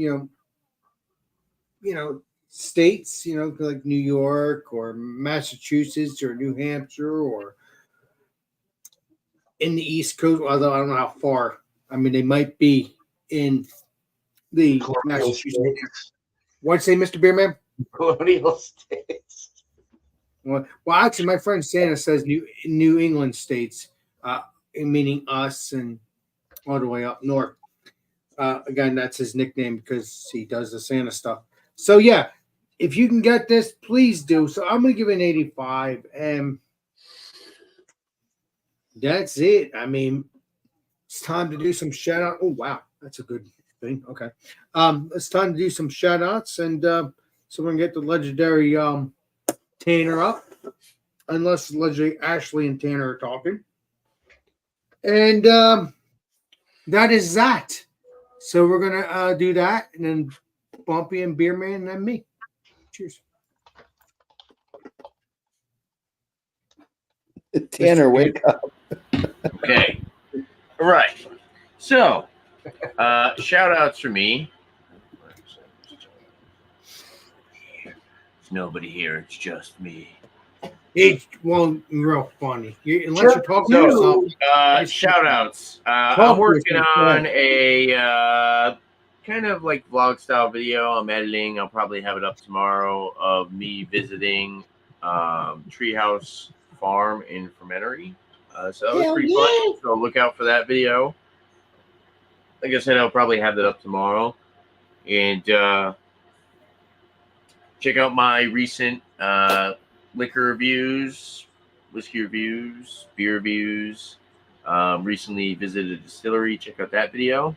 states, like New York or Massachusetts or New Hampshire or in the East Coast, although I don't know how far. I mean, they might be in the Colonial Massachusetts area. states. What'd you say, Mr. Beerman? Colonial states. Well, actually, my friend Santa says New England states, meaning us and all the way up north. Again, that's his nickname because he does the Santa stuff. So yeah, if you can get this, please do. So I'm gonna give it an 85, and that's it. I mean, it's time to do some shout out. Oh wow, that's a good thing. Okay, it's time to do some shout outs, and so we're gonna get the legendary Tanner up, unless legendary Ashley and Tanner are talking, and that is that. So we're gonna do that, and then Bumpy and Beerman, and then me. Cheers. Tanner, wake up. Okay. All right. So, shout outs for me. There's nobody here. It's just me. It's real funny. Unless you're talking to yourself. Shout outs. I'm working on a kind of like vlog style video. I'm editing. I'll probably have it up tomorrow of me visiting Treehouse Farm in Fermentary. So that was pretty fun. So look out for that video. Like I said, I'll probably have that up tomorrow. And check out my recent liquor reviews, whiskey reviews, beer reviews. Recently visited a distillery. Check out that video.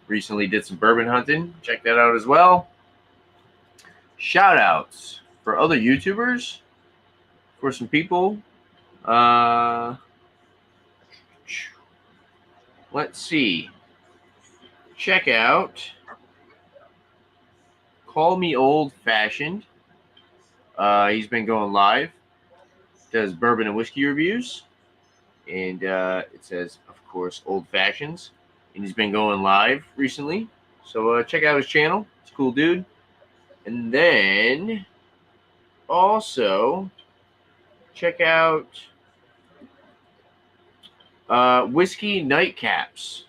Recently did some bourbon hunting. Check that out as well. Shout outs for other YouTubers, for some people. Let's see. Check out Call Me Old Fashioned. He's been going live. Does bourbon and whiskey reviews. And it says, of course, Old Fashions. And he's been going live recently. So check out his channel. It's a cool dude. And then also check out Whiskey Nightcaps.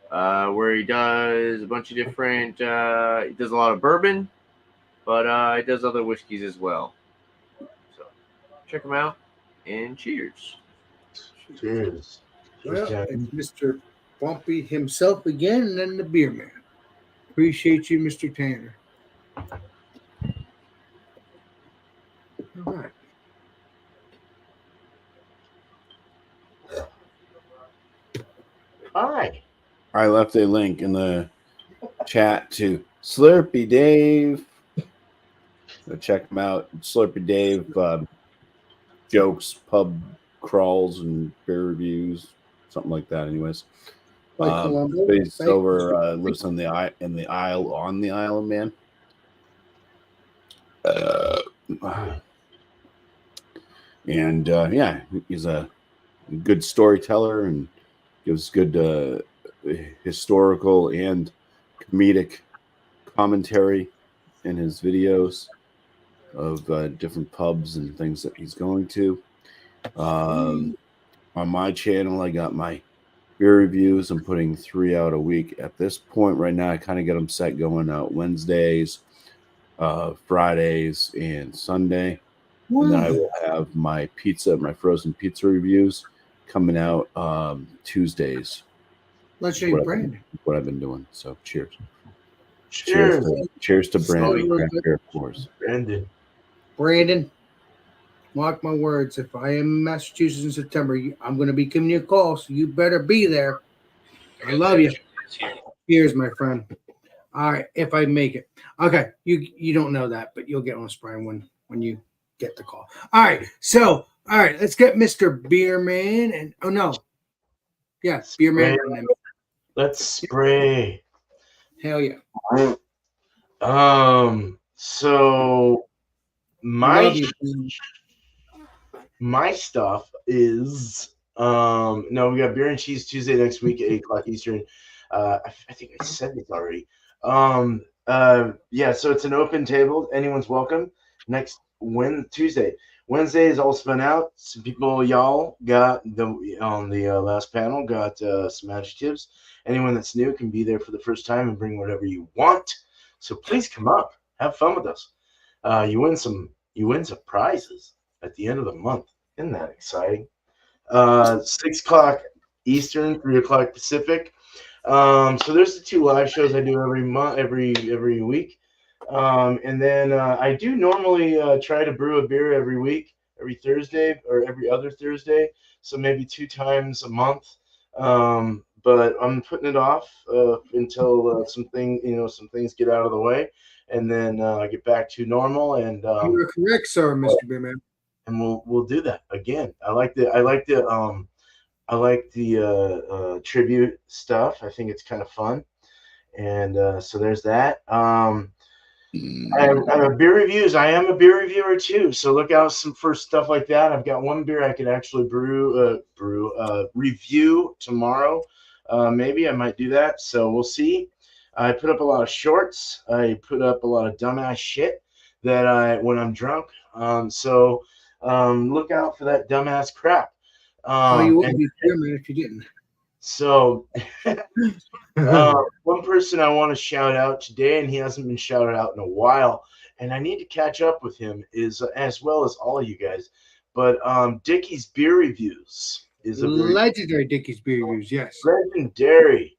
Where he does a bunch of different, he does a lot of bourbon, but he does other whiskeys as well. So check him out, and cheers. Cheers. Well, it's Mr. Bumpy himself again, and then the beer man. Appreciate you, Mr. Tanner. All right. All right. I left a link in the chat to Slurpy Dave. So check him out. Slurpy Dave jokes, pub crawls, and beer reviews, something like that. Anyways, he's over lives in the Isle of Man. And yeah, he's a good storyteller and gives good historical and comedic commentary in his videos of different pubs and things that he's going to. On my channel, I got my beer reviews. I'm putting 3 out a week at this point right now. I kind of get them set going out Wednesdays, Fridays, and Sunday. And then I will have my frozen pizza reviews coming out Tuesdays. Let's show you Brandon. What I've been doing. So cheers. Cheers. Cheers to Brandon. Craft beer, of course. Brandon, mark my words. If I am in Massachusetts in September, I'm going to be giving you a call, so you better be there. I love you. Cheers, my friend. All right, if I make it. Okay, you don't know that, but you'll get on spring when you get the call. All right, so let's get Mr. Beerman and Beerman. Let's spray. Hell yeah. So my stuff is No, we got beer and cheese Tuesday next week at 8 o'clock Eastern. I think I said this already. Yeah, so it's an open table. Anyone's welcome. Next Tuesday. Wednesday is all spun out. Some people, y'all got on the last panel, got some adjectives. Anyone that's new can be there for the first time and bring whatever you want. So please come up, have fun with us. You win some prizes at the end of the month. Isn't that exciting? 6 o'clock Eastern, 3 o'clock Pacific. So there's the 2 live shows I do every week. And then I do normally try to brew a beer every week, every Thursday or every other Thursday. So maybe 2 times a month. But I'm putting it off until some things get out of the way, and then get back to normal. And you are correct, sir, Mr. Beerman. And we'll do that again. I like the tribute stuff. I think it's kind of fun. And so there's that. I have beer reviews. I am a beer reviewer too, so look out for stuff like that. I've got one beer I could actually review tomorrow. Maybe I might do that. So we'll see. I put up a lot of shorts. I put up a lot of dumbass shit when I'm drunk. So look out for that dumbass crap. You wouldn't be Beerman if you didn't. So one person I want to shout out today, and he hasn't been shouted out in a while, and I need to catch up with him, is as well as all of you guys. But Dickie's Beer Reviews is a legendary Dickie's Beer Reviews, yes. Legendary,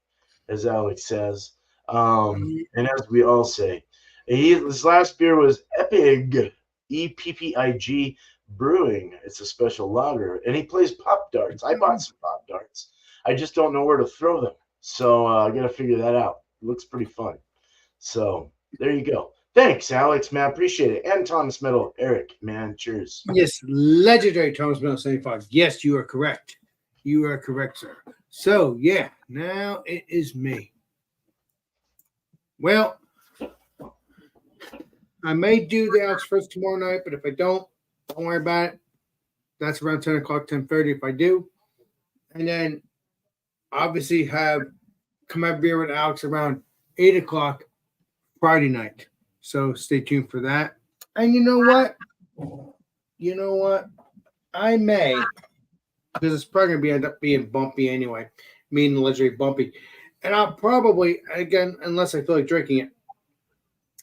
as Alex says. And as we all say. His last beer was Eppig, EPPIG Brewing. It's a special lager. And he plays pop darts. I bought some pop darts. I just don't know where to throw them. So I got to figure that out. It looks pretty fun. So there you go. Thanks, Alex, man. Appreciate it. And Thomas Metal, Eric, man. Cheers. Yes, legendary Thomas Metal 75. Yes, you are correct. You are correct, sir. So, yeah, now it is me. Well, I may do the Alex first tomorrow night, but if I don't worry about it. That's around 10 o'clock, 10:30 if I do. And then obviously come have beer with Alex around 8 o'clock Friday night. So stay tuned for that. And you know what? I may, because it's probably going to end up being bumpy anyway, meaning legendary bumpy. And I'll probably, again, unless I feel like drinking it,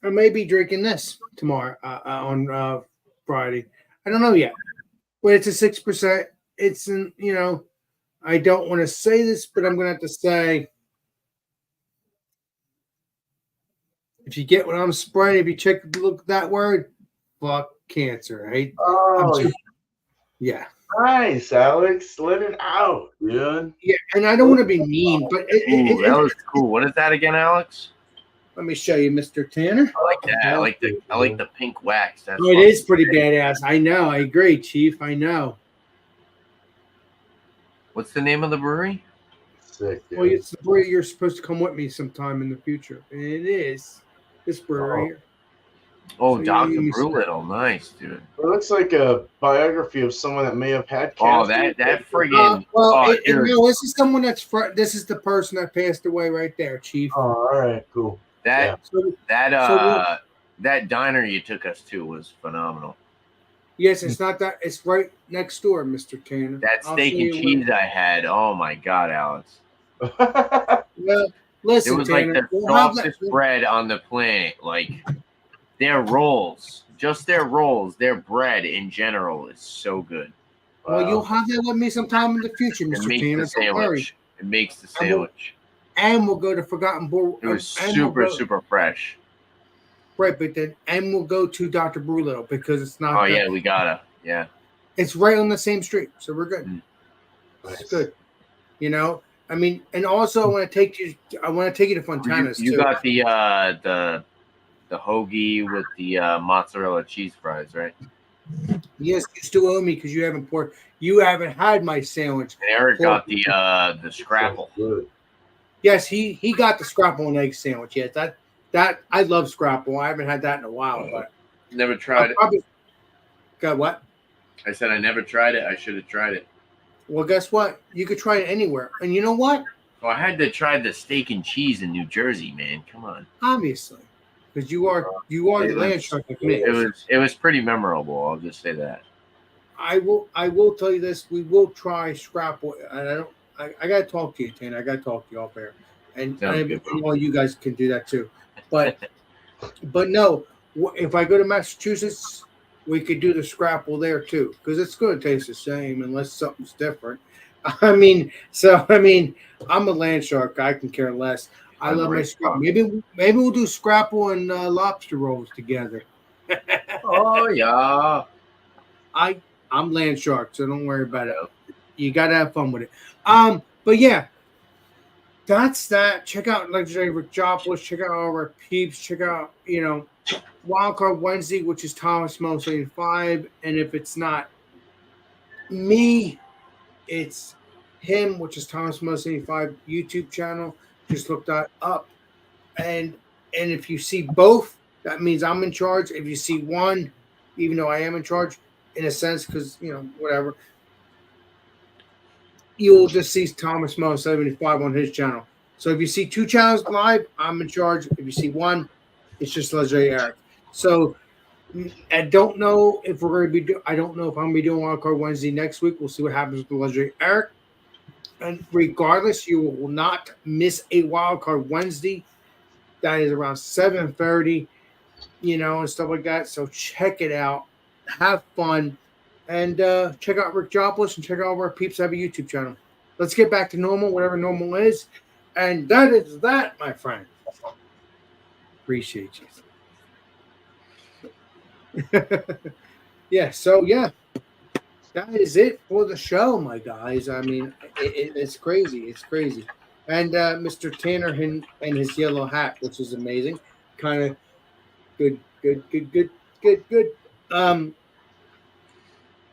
I may be drinking this tomorrow on Friday. I don't know yet. But it's a 6%. It's I don't want to say this, but I'm going to have to say, if you get what I'm spraying, if you look at that word, fuck cancer, right? Oh, yeah. Nice, Alex. Let it out, dude. Yeah, and I don't want to be mean, but that was cool. What is that again, Alex? Let me show you, Mr. Tanner. I like that. I like the pink wax. That's it is pretty badass. I know. I agree, Chief. I know. What's the name of the brewery? Sick, well, it's the brewery you're supposed to come with me sometime in the future. And it is this brewery here. Oh, so Dr. Brewlittle. Nice, dude. It looks like a biography of someone that may have had cancer. Oh, that friggin' no, this is someone this is the person that passed away right there, Chief. Oh, all right, cool. That diner you took us to was phenomenal. Yes, it's not that. It's right next door, Mr. Tanner. That steak and cheese I had. Oh my God, Alex. Well, listen, it was Tanner, like the softest bread on the planet. Like their rolls, just their rolls, their bread in general is so good. Well, you'll have that with me sometime in the future, Mr. Tanner. Don't worry. It makes the sandwich. And we'll go to Forgotten Bull. It was super fresh. Right, but then we'll go to Dr. Brewlittle because it's not. Oh yeah, we gotta. Yeah. It's right on the same street, so we're good. Nice. It's good. I mean, and also I want to take you to Fontana's you too. got the hoagie with the mozzarella cheese fries, right? Yes, you still owe me because you haven't had my sandwich. And Eric got the scrapple. Yes, he got the scrapple and egg sandwich. Yes, that I love scrapple. I haven't had that in a while, but never tried it. Got what? I said I never tried it. I should have tried it. Well, guess what? You could try it anywhere. And you know what? Well, I had to try the steak and cheese in New Jersey, man. Come on. Obviously. Because you are the land shark like me. It was pretty memorable. I'll just say that. I will tell you this. We will try scrapple. And I gotta talk to you, Tanner. I gotta talk to you off air. And all you guys can do that too. But no, if I go to Massachusetts, we could do the scrapple there too, because it's going to taste the same unless something's different. I'm a land shark. I can care less. I love my scrapple. Maybe we'll do scrapple and lobster rolls together. Oh yeah. I'm land shark, so don't worry about it. You gotta have fun with it. But yeah, that's that. Check out Legendary Rick Joplin. Check out all our peeps. Check out, WildCard Wednesday, which is Thomas Mo 75. And if it's not me, it's him, which is Thomas Mo 75 YouTube channel. Just look that up. And if you see both, that means I'm in charge. If you see one, even though I am in charge, in a sense, because, whatever, you'll just see Thomas Mo 75 on his channel. So if you see two channels live, I'm in charge. If you see one, it's just Legendary Eric. So I don't know if we're going to be I don't know if I'm going to be doing WildCard Wednesday next week. We'll see what happens with the Legendary Eric. And regardless, you will not miss a WildCard Wednesday. That is around 7:30, and stuff like that. So check it out. Have fun. And check out Rick Joplin and check out all our peeps have a YouTube channel. Let's get back to normal, whatever normal is. And that is that, my friend. Appreciate you. So that is it for the show, my guys. I mean, it's crazy. It's crazy. And Mr. Tanner and his yellow hat, which is amazing. Kind of good.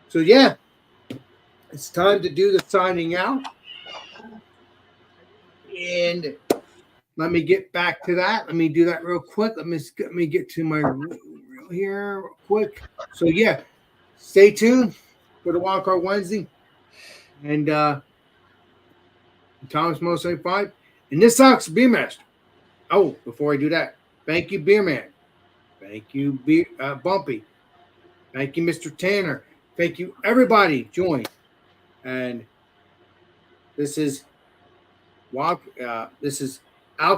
So yeah, it's time to do the signing out. And let me get back to that. Let me do that real quick. Let me get to my reel here real quick. So yeah, stay tuned for the WildCard Wednesday. And Thomas Mo 75. And this sucks, Beer Master. Oh, before I do that, thank you, Beer Man. Thank you, Bumpy. Thank you, Mr. Tanner. Thank you, everybody. Join. And this is Alex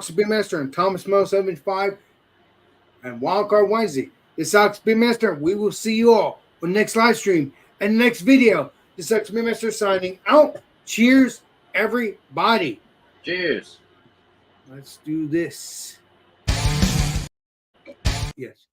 Beermaster and Thomas Mo 75 and WildCard Wednesday. This is Alex Beermaster. We will see you all on the next live stream and the next video. This is Alex Beermaster signing out. Cheers, everybody. Cheers. Let's do this. Yes.